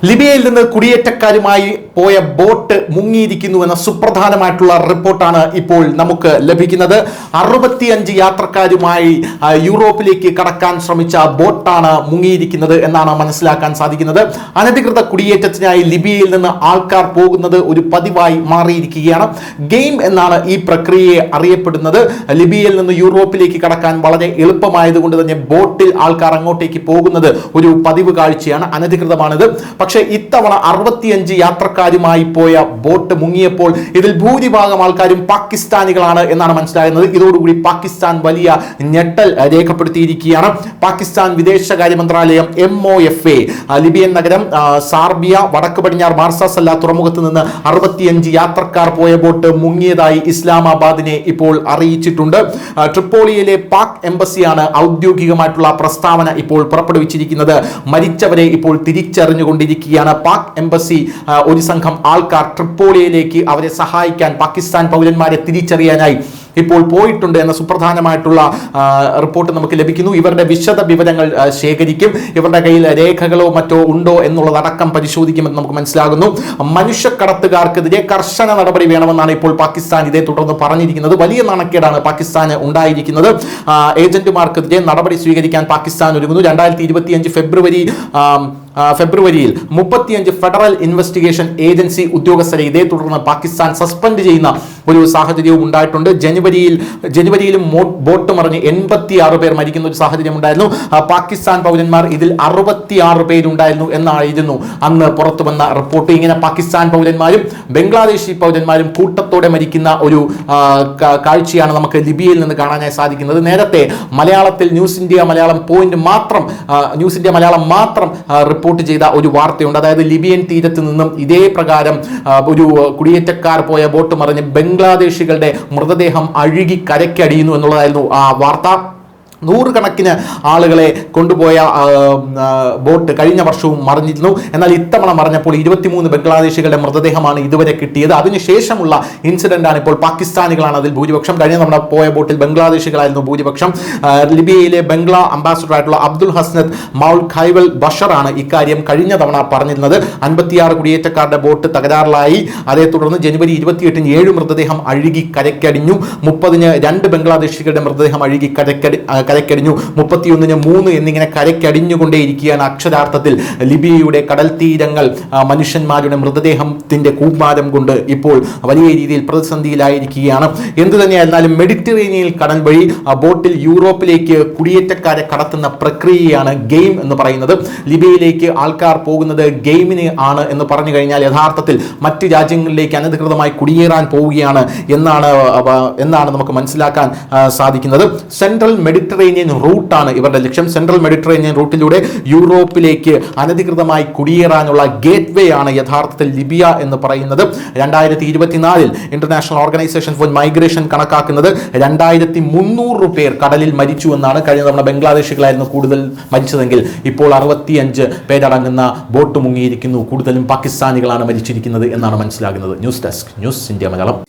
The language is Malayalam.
ലിബിയയിൽ നിന്ന് കുടിയേറ്റക്കാരുമായി പോയ ബോട്ട് മുങ്ങിയിരിക്കുന്നുവെന്ന സുപ്രധാനമായിട്ടുള്ള റിപ്പോർട്ടാണ് ഇപ്പോൾ നമുക്ക് ലഭിക്കുന്നത്. 65 യാത്രക്കാരുമായി യൂറോപ്പിലേക്ക് കടക്കാൻ ശ്രമിച്ച ബോട്ടാണ് മുങ്ങിയിരിക്കുന്നത് എന്നാണ് മനസ്സിലാക്കാൻ സാധിക്കുന്നത്. അനധികൃത കുടിയേറ്റത്തിനായി ലിബിയയിൽ നിന്ന് ആൾക്കാർ പോകുന്നത് ഒരു പതിവായി മാറിയിരിക്കുകയാണ്. ഗെയിം എന്നാണ് ഈ പ്രക്രിയയെ അറിയപ്പെടുന്നത്. ലിബിയയിൽ നിന്ന് യൂറോപ്പിലേക്ക് കടക്കാൻ വളരെ എളുപ്പമായതുകൊണ്ട് തന്നെ ബോട്ടിൽ ആൾക്കാർ അങ്ങോട്ടേക്ക് പോകുന്നത് ഒരു പതിവ് കാഴ്ചയാണ്. അനധികൃതമാണിത്. പക്ഷേ ഇത്തവണ 65 യാത്രക്കാരുമായി പോയ ബോട്ട് മുങ്ങിയപ്പോൾ ഇതിൽ ഭൂരിഭാഗം ആൾക്കാരും പാകിസ്ഥാനികളാണ് എന്നാണ് മനസ്സിലാകുന്നത്. ഇതോടുകൂടി പാകിസ്ഥാൻ വലിയ ഞെട്ടൽ രേഖപ്പെടുത്തിയിരിക്കുകയാണ്. പാകിസ്ഥാൻ വിദേശകാര്യ മന്ത്രാലയം MOFA ലിബിയൻ നഗരം സാർബിയ വടക്ക് പടിഞ്ഞാറ് മാർസാസല്ല തുറമുഖത്ത് നിന്ന് 65 യാത്രക്കാർ പോയ ബോട്ട് മുങ്ങിയതായി ഇസ്ലാമാബാദിനെ ഇപ്പോൾ അറിയിച്ചിട്ടുണ്ട്. ട്രിപ്പോളിയിലെ പാക് എംബസിയാണ് ഔദ്യോഗികമായിട്ടുള്ള പ്രസ്താവന ഇപ്പോൾ പുറപ്പെടുവിച്ചിരിക്കുന്നത്. മരിച്ചവരെ ഇപ്പോൾ തിരിച്ചറിഞ്ഞുകൊണ്ടിരിക്കുകയാണ്. പാക് എംബസി ഒരു സംഘം ആൾക്കാർ ട്രിപ്പോളിയിലേക്ക് അവരെ സഹായിക്കാൻ പാകിസ്ഥാൻ പൗരന്മാരെ തിരിച്ചറിയാനായി ഇപ്പോൾ പോയിട്ടുണ്ട് എന്ന സുപ്രധാനമായിട്ടുള്ള റിപ്പോർട്ട് നമുക്ക് ലഭിക്കുന്നു. ഇവരുടെ വിശദ വിവരങ്ങൾ ശേഖരിക്കും. ഇവരുടെ കയ്യിൽ രേഖകളോ മറ്റോ ഉണ്ടോ എന്നുള്ളതടക്കം പരിശോധിക്കുമെന്ന് നമുക്ക് മനസ്സിലാകുന്നു. മനുഷ്യക്കടത്തുകാർക്കെതിരെ കർശന നടപടി വേണമെന്നാണ് ഇപ്പോൾ പാകിസ്ഥാൻ ഇതേ തുടർന്ന് പറഞ്ഞിരിക്കുന്നത്. വലിയ നാണക്കേടാണ് പാകിസ്ഥാന് ഉണ്ടായിരിക്കുന്നത്. ഏജന്റുമാർക്കെതിരെ നടപടി സ്വീകരിക്കാൻ പാകിസ്ഥാൻ ഒരുങ്ങുന്നു. 2025 ഫെബ്രുവരിയിൽ 35 ഫെഡറൽ ഇൻവെസ്റ്റിഗേഷൻ ഏജൻസി ഉദ്യോഗസ്ഥരെ ഇതേ തുടർന്ന് പാകിസ്ഥാൻ സസ്പെൻഡ് ചെയ്യുന്ന ഒരു സാഹചര്യവും ഉണ്ടായിട്ടുണ്ട്. ജനുവരിയിലും ബോട്ട് മറിഞ്ഞ് 86 പേർ മരിക്കുന്ന ഒരു സാഹചര്യം ഉണ്ടായിരുന്നു. പാകിസ്ഥാൻ പൗരന്മാർ ഇതിൽ 66 പേരുണ്ടായിരുന്നു എന്നായിരുന്നു അന്ന് പുറത്തു വന്ന റിപ്പോർട്ട്. ഇങ്ങനെ പാകിസ്ഥാൻ പൗരന്മാരും ബംഗ്ലാദേശി പൗരന്മാരും കൂട്ടത്തോടെ മരിക്കുന്ന ഒരു കാഴ്ചയാണ് നമുക്ക് ലിബിയയിൽ നിന്ന് കാണാനായി സാധിക്കുന്നത്. നേരത്തെ മലയാളത്തിൽ ന്യൂസ് ഇന്ത്യ മലയാളം മാത്രം റിപ്പോർട്ട് ചെയ്ത ഒരു വാർത്തയുണ്ട്. അതായത് ലിബിയൻ തീരത്ത് നിന്നും ഇതേ പ്രകാരം ഒരു കുടിയേറ്റക്കാർ പോയ ബോട്ട് മറിഞ്ഞ് ബംഗ്ലാദേശികളുടെ മൃതദേഹം അഴുകി കരയ്ക്കടിയുന്നു എന്നുള്ളതായിരുന്നു ആ വാർത്ത. 100 കണക്കിന് ആളുകളെ കൊണ്ടുപോയ ബോട്ട് കഴിഞ്ഞ വർഷവും മറിഞ്ഞിരുന്നു. എന്നാൽ ഇത്തവണ മറിഞ്ഞപ്പോൾ 23 ബംഗ്ലാദേശികളുടെ മൃതദേഹമാണ് ഇതുവരെ കിട്ടിയത്. അതിനുശേഷമുള്ള ഇൻസിഡന്റ് ആണ് ഇപ്പോൾ പാകിസ്ഥാനികളാണ് അതിൽ ഭൂരിപക്ഷം. കഴിഞ്ഞ തവണ പോയ ബോട്ടിൽ ബംഗ്ലാദേശികളായിരുന്നു ഭൂരിപക്ഷം. ലിബിയയിലെ ബംഗ്ലാ അംബാസിഡർ ആയിട്ടുള്ള അബ്ദുൽ ഹസ്നദ് മൗൽ ഖൈവൽ ബഷറാണ് ഇക്കാര്യം കഴിഞ്ഞ തവണ പറഞ്ഞിരുന്നത്. 56 കുടിയേറ്റക്കാരുടെ ബോട്ട് തകരാറിലായി. അതേ തുടർന്ന് ജനുവരി 28-ന് 7 മൃതദേഹം അഴുകി കരയ്ക്കടിഞ്ഞു. 30-ന് 2 ബംഗ്ലാദേശികളുടെ മൃതദേഹം അഴുകി കരയ്ക്കടിഞ്ഞു. 31-ന് 3 എന്നിങ്ങനെ കരയ്ക്കടിഞ്ഞുകൊണ്ടേയിരിക്കുകയാണ്. അക്ഷരാർത്ഥത്തിൽ ലിബിയയുടെ കടൽ തീരങ്ങൾ മനുഷ്യന്മാരുടെ മൃതദേഹത്തിന്റെ കൂമ്പാരം കൊണ്ട് ഇപ്പോൾ വലിയ രീതിയിൽ പ്രതിസന്ധിയിലായിരിക്കുകയാണ്. എന്തു തന്നെയായിരുന്നാലും മെഡിറ്ററേനിയൻ കടൽ വഴി ബോട്ടിൽ യൂറോപ്പിലേക്ക് കുടിയേറ്റക്കാരെ കടത്തുന്ന പ്രക്രിയയാണ് ഗെയിം എന്ന് പറയുന്നത്. ലിബിയയിലേക്ക് ആൾക്കാർ പോകുന്നത് ഗെയിമിന് ആണ് എന്ന് പറഞ്ഞു കഴിഞ്ഞാൽ യഥാർത്ഥത്തിൽ മറ്റ് രാജ്യങ്ങളിലേക്ക് അനധികൃതമായി കുടിയേറാൻ പോവുകയാണ് എന്നാണ് നമുക്ക് മനസ്സിലാക്കാൻ സാധിക്കുന്നത്. സെൻട്രൽ മെഡിറ്ററേനിയൻ റൂട്ടാണ് ഇവരുടെ ലക്ഷ്യം. സെൻട്രൽ മെഡിറ്ററേനിയൻ റൂട്ടിലൂടെ യൂറോപ്പിലേക്ക് അനധികൃതമായി കുടിയേറാനുള്ള ഗേറ്റ് വേ ആണ് യഥാർത്ഥത്തിൽ ലിബിയ എന്ന് പറയുന്നത്. 2024 ഇന്റർനാഷണൽ ഓർഗനൈസേഷൻ ഫോർ മൈഗ്രേഷൻ കണക്കാക്കുന്നത് 2300 പേർ കടലിൽ മരിച്ചു എന്നാണ്. കഴിഞ്ഞ തവണ ബംഗ്ലാദേശികളായിരുന്നു കൂടുതൽ മരിച്ചതെങ്കിൽ ഇപ്പോൾ 65 പേരടങ്ങുന്ന ബോട്ട് മുങ്ങിയിരിക്കുന്നു. കൂടുതലും പാകിസ്ഥാനികളാണ് മരിച്ചിരിക്കുന്നത് എന്നാണ് മനസ്സിലാകുന്നത്. News desk news India Malayalam.